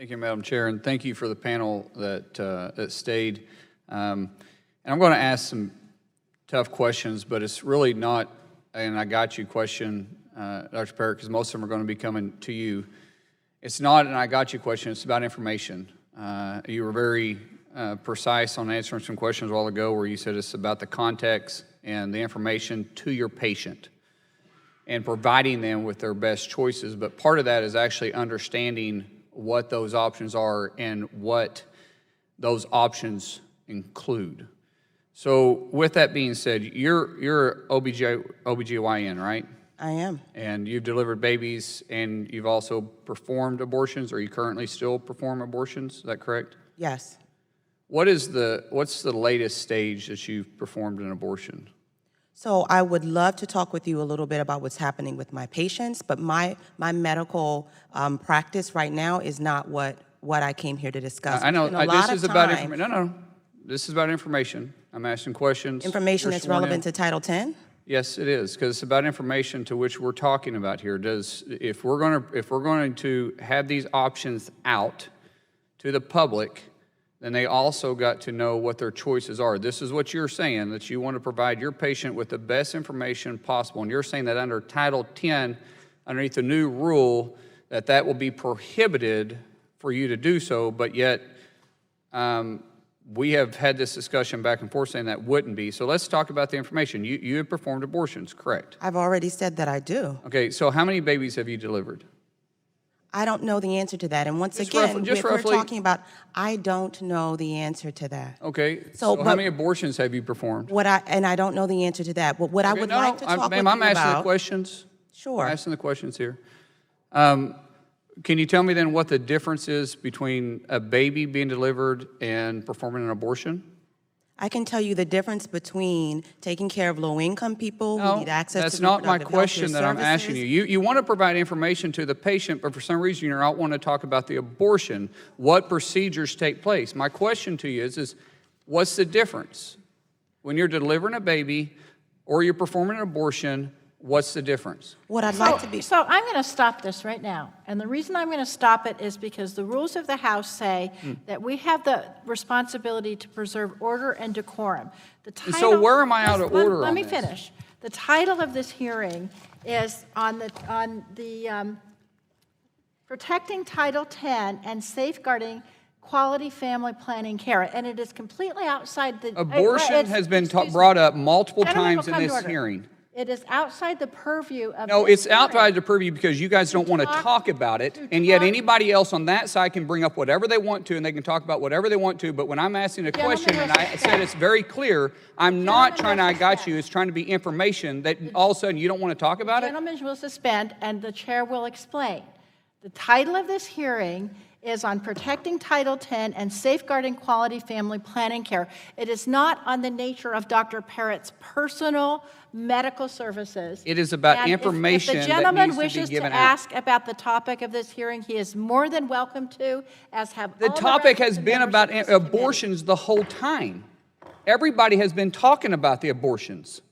Thank you, Madam Chair, and thank you for the panel that stayed. And I'm going to ask some tough questions, but it's really not an I got you question, Dr. Perritt, because most of them are going to be coming to you. It's not an I got you question, it's about information. You were very precise on answering some questions a while ago where you said it's about the context and the information to your patient and providing them with their best choices. But part of that is actually understanding what those options are and what those options include. So with that being said, you're OBGYN, right? I am. And you've delivered babies and you've also performed abortions, or you currently still perform abortions, is that correct? Yes. What's the latest stage that you've performed an abortion? So I would love to talk with you a little bit about what's happening with my patients, but my medical practice right now is not what I came here to discuss. I know, this is about information. No, this is about information. I'm asking questions. Information that's relevant to Title X? Yes, it is, because it's about information to which we're talking about here. If we're going to have these options out to the public, then they also got to know what their choices are. This is what you're saying, that you want to provide your patient with the best information possible. And you're saying that under Title X, underneath the new rule, that will be prohibited for you to do so, but yet we have had this discussion back and forth saying that wouldn't be. So let's talk about the information. You have performed abortions, correct? I've already said that I do. Okay, so how many babies have you delivered? I don't know the answer to that. And once again, we're talking about, I don't know the answer to that. Okay, so how many abortions have you performed? And I don't know the answer to that. But what I would like to talk with you about. Ma'am, I'm asking the questions. Sure. I'm asking the questions here. Can you tell me then what the difference is between a baby being delivered and performing an abortion? I can tell you the difference between taking care of low-income people who need access to reproductive health care services. That's not my question that I'm asking you. You want to provide information to the patient, but for some reason you don't want to talk about the abortion, what procedures take place. My question to you is what's the difference? When you're delivering a baby or you're performing an abortion, what's the difference? What I'd like to be... So I'm going to stop this right now. And the reason I'm going to stop it is because the rules of the House say that we have the responsibility to preserve order and decorum. So where am I out of order Let on me this? finish. The title of this hearing is on the Protecting Title X and Safeguarding Quality Family Planning Care. And it is completely outside the... Abortion has been brought up multiple times in this hearing. It is outside the purview of... No, it's outside the purview because you guys don't want to talk about it, and yet anybody else on that side can bring up whatever they want to, and they can talk about whatever they want to, but when I'm asking a question, and I said it's very clear, I'm not trying to I got you, it's trying to be information that all of a sudden you don't want to talk about it? Gentlemen will suspend, and the chair will explain. The title of this hearing is on Protecting Title X and Safeguarding Quality Family Planning Care. It is not on the nature of Dr. Perritt's personal medical services. It is about information if the gentleman that needs to be given out. wishes to ask about the topic of this hearing, he is more than welcome to, as have the all topic the rest has of the been members about of this abortions the whole time. Everybody has been talking about the abortions.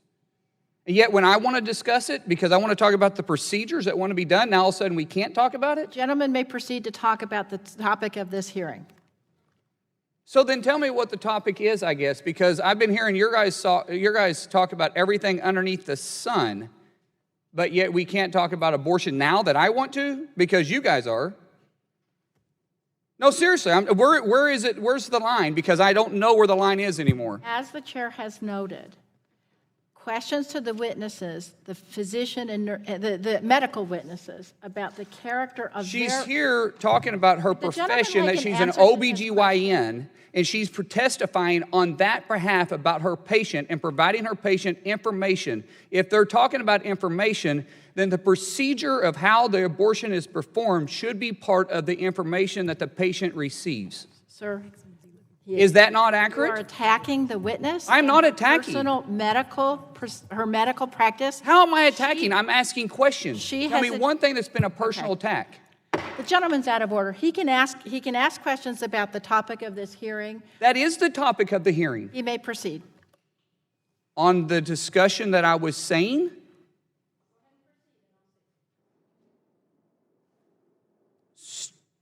And yet when I want to discuss it, because I want to talk about the procedures that want to be done, now all of a sudden we can't talk about it? Gentlemen may proceed to talk about the topic of this hearing. So then tell me what the topic is, I guess, because I've been hearing your guys talk about everything underneath the sun, but yet we can't talk about abortion now that I want to, because you guys are. No, seriously, where is it? Where's the line? Because I don't know where the line is anymore. As the chair has noted, questions to the witnesses, the physician and the medical witnesses about the character of She's here talking about her profession, that she's an OBGYN, and she's testifying on that behalf about her patient and providing her patient information. If they're talking about information, then the procedure of how the abortion is performed should be part of the information that the patient receives. Sir, is that not accurate? You are attacking the witness. I'm not attacking. Her medical practice. How am I attacking? I'm asking questions. Tell me one thing that's been a personal attack. The gentleman's out of order. He can ask questions about the topic of this hearing. That is the topic of the hearing. He may proceed. On the discussion that I was saying?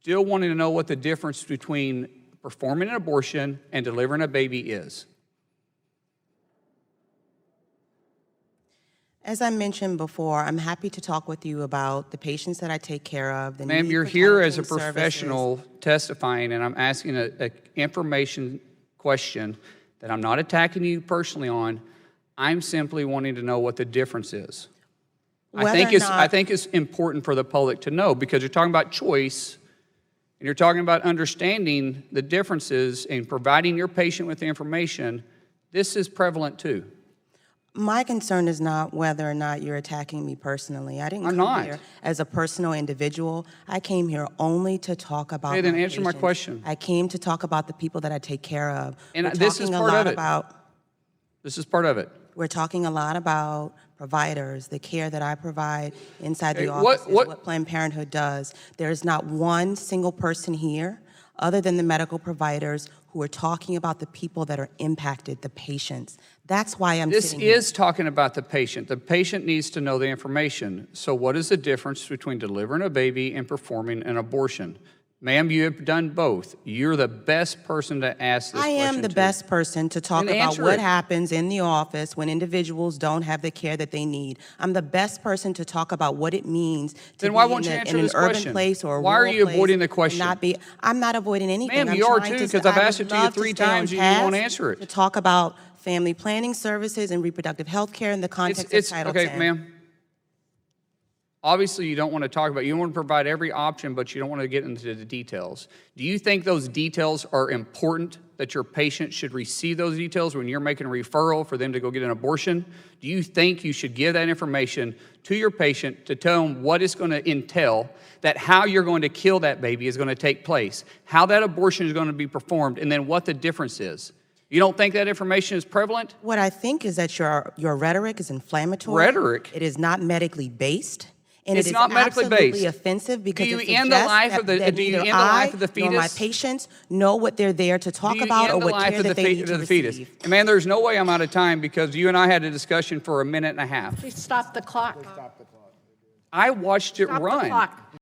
still wanting to know what the difference between performing an abortion and delivering a baby is. As I mentioned before, I'm happy to talk with you about the patients that I take care of. Ma'am, you're here as a professional testifying, and I'm asking an information question that I'm not attacking you personally on. I'm simply wanting to know what the difference is. I think it's important for the public to know, because you're talking about choice, and you're talking about understanding the differences and providing your patient with the information. This is prevalent too. My concern is not whether or not you're attacking me personally. I didn't I'm come not. here as a personal individual. I came here only to talk about Okay, then my answer my patients. question. I came to talk about the people that I take care of. And We're this is talking a part lot of it. about- This is part of it. We're talking a lot about providers, the care that I provide inside Okay, the what- office, what- what Planned Parenthood does. There is not one single person here, other than the medical providers, who are talking about the people that are impacted, the patients. That's why I'm This sitting here. is talking about the patient. The patient needs to know the information. So what is the difference between delivering a baby and performing an abortion? Ma'am, you have done both. You're the best person to ask this I question am the to. best person to talk Then about answer what it. happens in the office when individuals don't have the care that they need. I'm the best person to talk about what it means to Then why be won't you in, answer in an this urban question? place or a Why are rural you place avoiding the and question? not be. I'm not avoiding anything. Ma'am, I'm you are trying too, to- 'cause I've I would asked it to you love 3 stay on times and you won't task answer it. To talk about family planning services and reproductive health care in the context of Title okay, 10. ma'am. Obviously, you don't want to talk about, you want to provide every option, but you don't want to get into the details. Do you think those details are important, that your patient should receive those details when you're making a referral for them to go get an abortion? Do you think you should give that information to your patient to tell them what it's going to entail, that how you're going to kill that baby is going to take place, how that abortion is going to be performed, and then what the difference is? You don't think that information is prevalent? What I think is that your rhetoric is inflammatory. Rhetoric? It is not medically based. And It's it is not medically absolutely based. offensive because Do you it end the suggests life that, of the- that do you neither end the life of the I nor my fetus? patients know what they're there to talk Do you about end or the what life care of that the they need of to the fetus? receive. And man, there's no way I'm out of time, because you and I had a discussion for a minute and a half. Please stop the clock. I watched it Stop the run. clock.